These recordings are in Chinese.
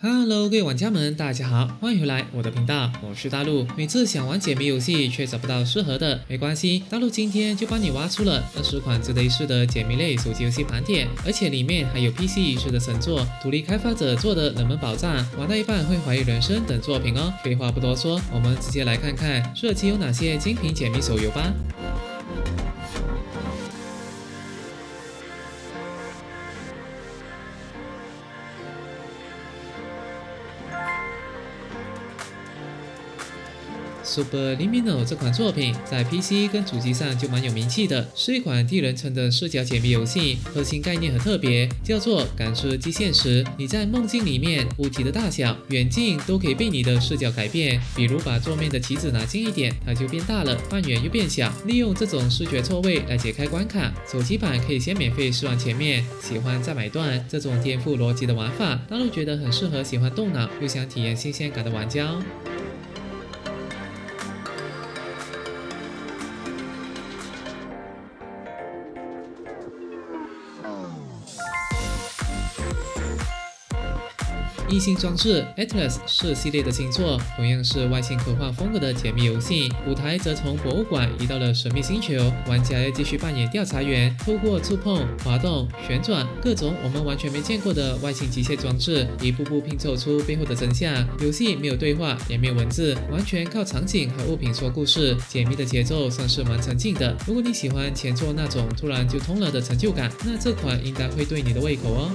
Hello，各位玩家们，大家好，欢迎回来我的频道，我是大陆。每次想玩解谜游戏却找不到适合的，没关系，大陆今天就帮你挖出了20款值得一试的解谜类手机游戏盘点，而且里面还有 PC 一试的神作，独立开发者做的冷门宝藏，玩到一半会怀疑人生等作品哦。废话不多说，我们直接来看看这期有哪些精品解谜手游吧。Superliminal 这款作品在 PC 跟主机上就蛮有名气的，是一款第一人称的视角解谜游戏，核心概念很特别，叫做感知即现实。你在梦境里面，物体的大小、远近都可以被你的视角改变，比如把桌面的棋子拿近一点，它就变大了；放远又变小。利用这种视觉错位来解开关卡，手机版可以先免费试玩前面，喜欢再买断。这种颠覆逻辑的玩法，大陆觉得很适合喜欢动脑又想体验新鲜感的玩家哦。异星装置 Atlas 是系列的新作，同样是外星科幻风格的解密游戏，舞台则从博物馆移到了神秘星球，玩家要继续扮演调查员，透过触碰、滑动、旋转各种我们完全没见过的外星机械装置，一步步拼凑出背后的真相。游戏没有对话，也没有文字，完全靠场景和物品说故事，解密的节奏算是蛮沉浸的。如果你喜欢前作那种突然就通了的成就感，那这款应该会对你的胃口哦。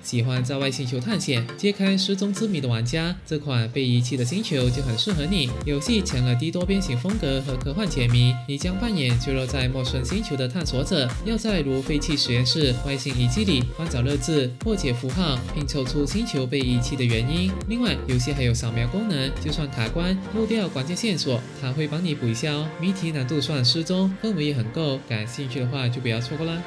喜欢在外星球探险、揭开失踪之谜的玩家，这款被遗弃的星球就很适合你。游戏强了低多边形风格和科幻解谜，你将扮演坠落在陌生星球的探索者，要在如废弃实验室、外星遗迹里翻找乐字、破解符号，拼凑出星球被遗弃的原因。另外，游戏还有扫描功能，就算卡关、漏掉关键线索，它会帮你补一下哦。谜题难度算适中，氛围也很够，感兴趣的话就不要错过啦。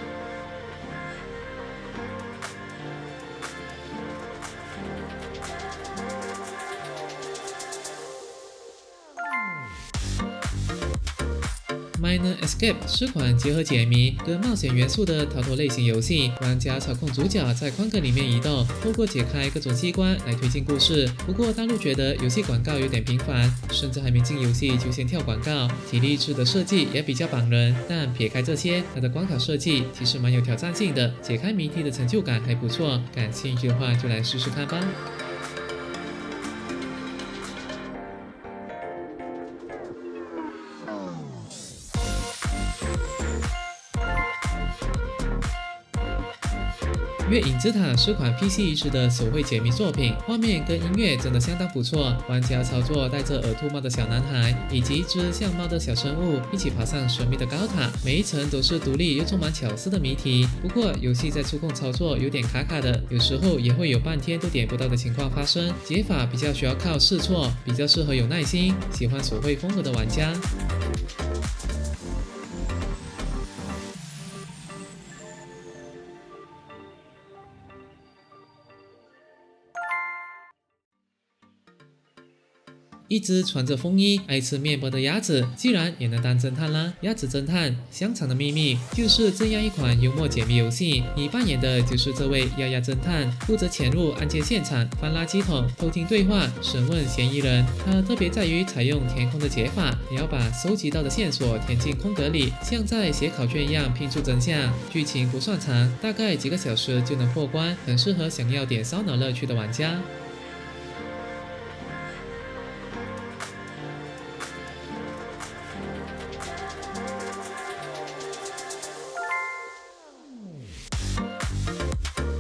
Minor Escape 是款结合解谜跟冒险元素的逃脱类型游戏，玩家操控主角在框格里面移动，透过解开各种机关来推进故事。不过大陆觉得游戏广告有点频繁，甚至还没进游戏就先跳广告，体力值的设计也比较绑人。但撇开这些，它的关卡设计其实蛮有挑战性的，解开谜题的成就感还不错，感兴趣的话就来试试看吧。月影之塔是款 PC 移植的手绘解谜作品，画面跟音乐真的相当不错。玩家操作戴着耳兔帽的小男孩以及一只像猫的小生物，一起爬上神秘的高塔，每一层都是独立又充满巧思的谜题。不过游戏在触控操作有点卡卡的，有时候也会有半天都点不到的情况发生，解法比较需要靠试错，比较适合有耐心、喜欢手绘风格的玩家。一只穿着风衣、爱吃面包的鸭子，既然也能当侦探啦！鸭子侦探香肠的秘密就是这样一款幽默解谜游戏，你扮演的就是这位鸭鸭侦探，负责潜入案件现场、翻垃圾桶、偷听对话、审问嫌疑人。它特别在于采用填空的解法，你要把收集到的线索填进空格里，像在写考卷一样拼出真相。剧情不算长，大概几个小时就能破关，很适合想要点烧脑乐趣的玩家。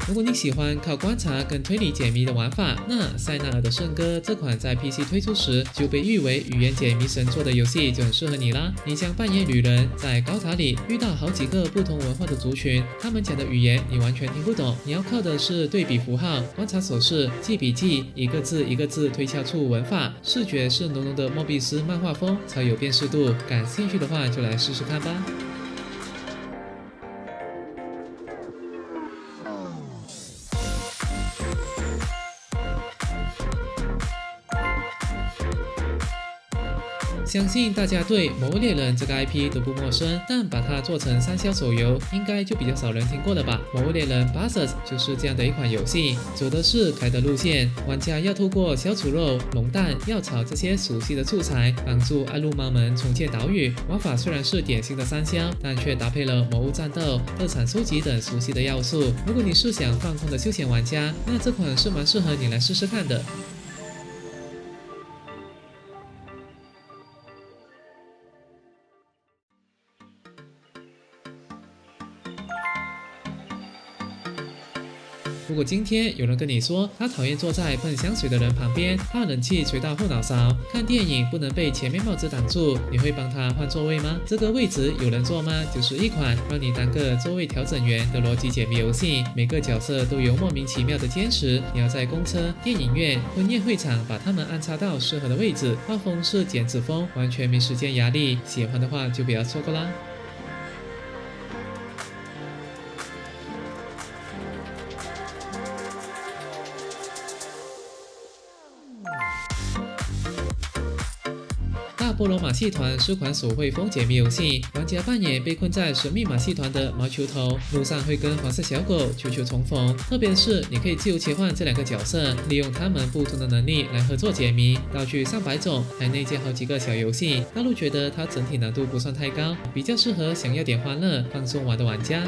如果你喜欢靠观察跟推理解谜的玩法，那塞纳尔的圣歌这款在 PC 推出时就被誉为语言解谜神作的游戏就很适合你啦。你将扮演旅人，在高塔里遇到好几个不同文化的族群，他们讲的语言你完全听不懂，你要靠的是对比符号、观察手势、记笔记，一个字一个字推敲出文法。视觉是浓浓的莫比斯漫画风，超有辨识度。感兴趣的话就来试试看吧。相信大家对《魔物猎人》这个 IP 都不陌生，但把它做成三消手游，应该就比较少人听过了吧？《魔物猎人 Buzzers》就是这样的一款游戏，走的是开的路线，玩家要透过小土肉、龙蛋、药草这些熟悉的素材，帮助暗路猫们重建岛屿。玩法虽然是典型的三消，但却搭配了魔物战斗、特产收集等熟悉的要素。如果你是想放空的休闲玩家，那这款是蛮适合你来试试看的。如果今天有人跟你说他讨厌坐在喷香水的人旁边，怕冷气吹到后脑勺，看电影不能被前面帽子挡住，你会帮他换座位吗？这个位置有人坐吗？就是一款让你当个座位调整员的逻辑解谜游戏，每个角色都有莫名其妙的坚持，你要在公车、电影院、婚宴会场把他们安插到适合的位置。画风是剪纸风，完全没时间压力，喜欢的话就不要错过啦。大菠萝马戏团是款手绘风解谜游戏，玩家扮演被困在神秘马戏团的毛球头，路上会跟黄色小狗球球重逢。特别是你可以自由切换这两个角色，利用他们不同的能力来合作解谜，道具上百种，还内建好几个小游戏。大陆觉得它整体难度不算太高，比较适合想要点欢乐、放松玩的玩家。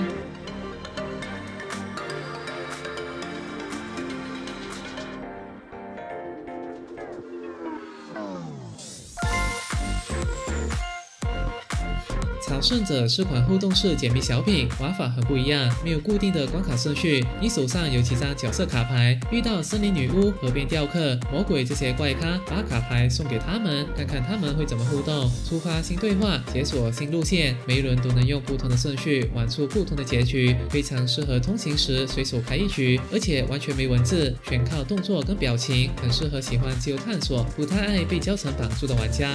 朝圣者是款互动式解谜小品，玩法很不一样，没有固定的关卡顺序，你手上有几张角色卡牌，遇到森林女巫、河边雕刻、魔鬼这些怪咖，把卡牌送给他们，看看他们会怎么互动，触发新对话，解锁新路线，每一轮都能用不同的顺序玩出不同的结局，非常适合通勤时随手开一局，而且完全没文字，全靠动作跟表情，很适合喜欢自由探索、不太爱被教程绑住的玩家。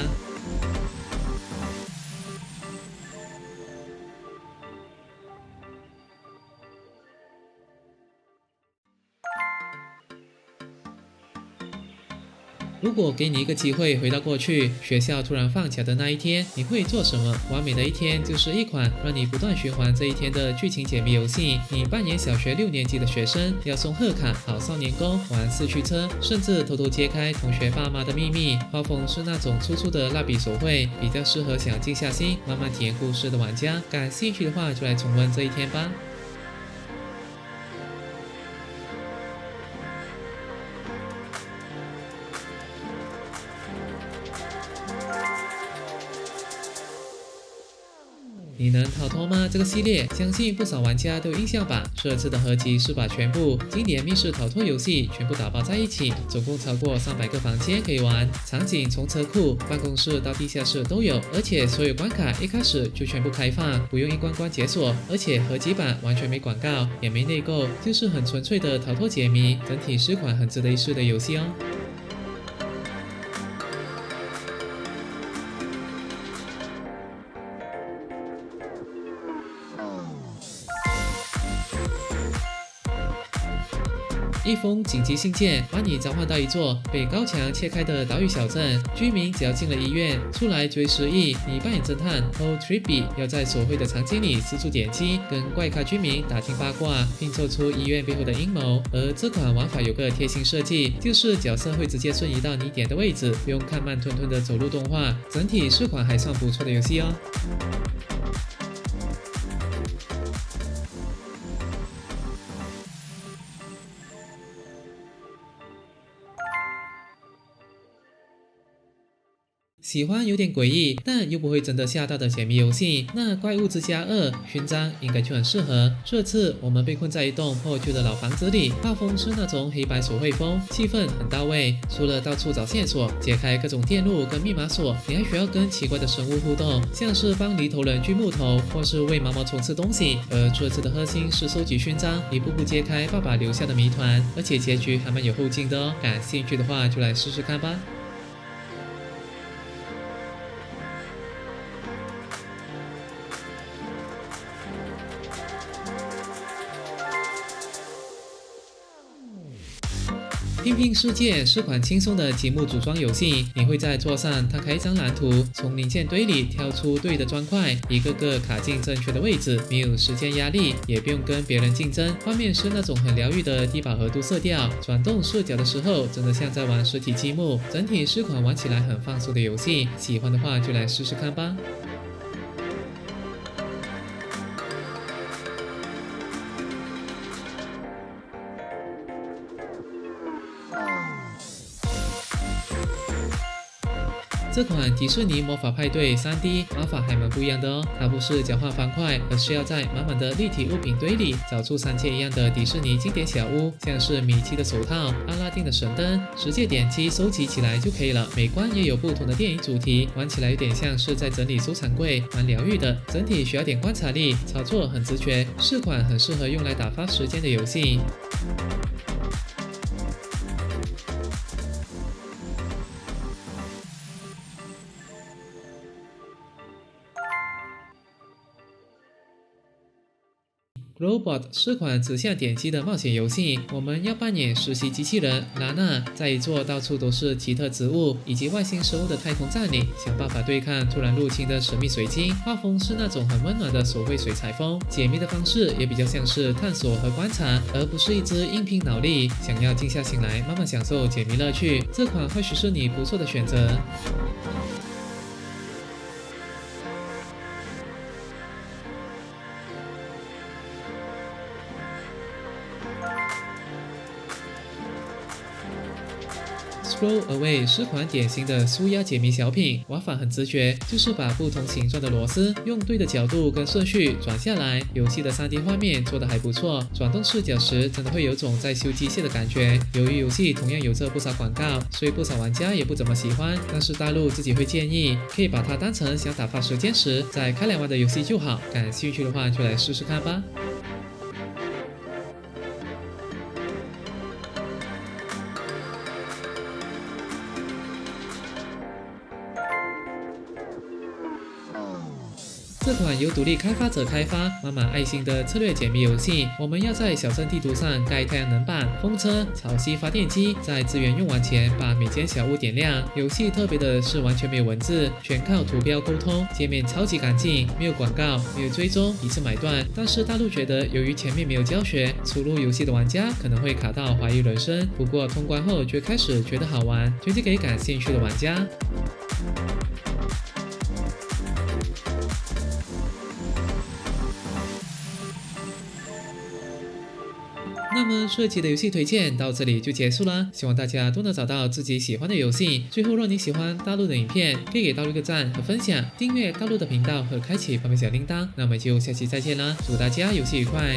如果给你一个机会回到过去，学校突然放假的那一天，你会做什么？完美的一天就是一款让你不断循环这一天的剧情解谜游戏。你扮演小学6年级的学生，要送贺卡、跑少年宫、玩四驱车，甚至偷偷揭开同学爸妈的秘密。画风是那种粗粗的蜡笔手绘，比较适合想静下心慢慢体验故事的玩家。感兴趣的话，就来重温这一天吧。你能逃脱吗？这个系列相信不少玩家都有印象吧。这次的合集是把全部经典密室逃脱游戏全部打包在一起，总共超过300个房间可以玩，场景从车库、办公室到地下室都有，而且所有关卡一开始就全部开放，不用一关关解锁，而且合集版完全没广告，也没内购，就是很纯粹的逃脱解谜，整体是款很值得一试的游戏哦。一封紧急信件把你召唤到一座被高墙切开的岛屿小镇，居民只要进了医院，出来就会失忆。你扮演侦探 Trippy， 要在手绘的场景里四处点击，跟怪咖居民打听八卦，拼凑出医院背后的阴谋。而这款玩法有个贴心设计，就是角色会直接瞬移到你点的位置，不用看慢吞吞的走路动画。整体是款还算不错的游戏哦。喜欢有点诡异，但又不会真的吓到的解谜游戏，那《怪物之家2：勋章》应该就很适合。这次我们被困在一栋破旧的老房子里，画风是那种黑白手绘风，气氛很到位。除了到处找线索、解开各种电路跟密码锁，你还需要跟奇怪的生物互动，像是帮犁头人锯木头，或是喂毛毛虫吃东西。而这次的核心是收集勋章，一步步揭开爸爸留下的谜团，而且结局还蛮有后劲的哦。感兴趣的话就来试试看吧。拼拼世界是款轻松的积木组装游戏，你会在桌上摊开一张蓝图，从零件堆里挑出对的砖块，一个个卡进正确的位置，没有时间压力，也不用跟别人竞争。画面是那种很疗愈的低饱和度色调，转动视角的时候真的像在玩实体积木。整体是款玩起来很放松的游戏，喜欢的话就来试试看吧。这款迪士尼魔法派对 3D 玩法还蛮不一样的哦，它不是交换方块，而是要在满满的立体物品堆里找出3件一样的迪士尼经典小物，像是米奇的手套、阿拉丁的神灯，直接点击收集起来就可以了。每关也有不同的电影主题，玩起来有点像是在整理收藏柜，蛮疗愈的。整体需要点观察力，操作很直觉，是款很适合用来打发时间的游戏。Robot 是款只向点击的冒险游戏，我们要扮演实习机器人拉娜，在一座到处都是奇特植物以及外星生物的太空站里，想办法对抗突然入侵的神秘水晶。画风是那种很温暖的手绘水彩风，解谜的方式也比较像是探索和观察，而不是一直硬拼脑力。想要静下心来，慢慢享受解谜乐趣，这款或许是你不错的选择。Scroll Away 是款典型的舒压解谜小品，玩法很直觉，就是把不同形状的螺丝用对的角度跟顺序转下来。游戏的3D 画面做得还不错，转动视角时真的会有种在修机械的感觉。由于游戏同样有着不少广告，所以不少玩家也不怎么喜欢，但是大陆自己会建议，可以把它当成想打发时间时再开来玩的游戏就好。感兴趣的话就来试试看吧。这款由独立开发者开发、满满爱心的策略解谜游戏，我们要在小镇地图上盖太阳能板、风车、潮汐发电机，在资源用完前把每间小屋点亮。游戏特别的是完全没有文字，全靠图标沟通，界面超级干净，没有广告，没有追踪，一次买断。但是大陆觉得由于前面没有教学，初入游戏的玩家可能会卡到怀疑人生，不过通关后就开始觉得好玩，推荐给感兴趣的玩家。那么这期的游戏推荐到这里就结束了，希望大家都能找到自己喜欢的游戏。最后，若你喜欢大陆的影片，可以给大陆一个赞和分享，订阅大陆的频道和开启旁边小铃铛。那我们就下期再见啦，祝大家游戏愉快！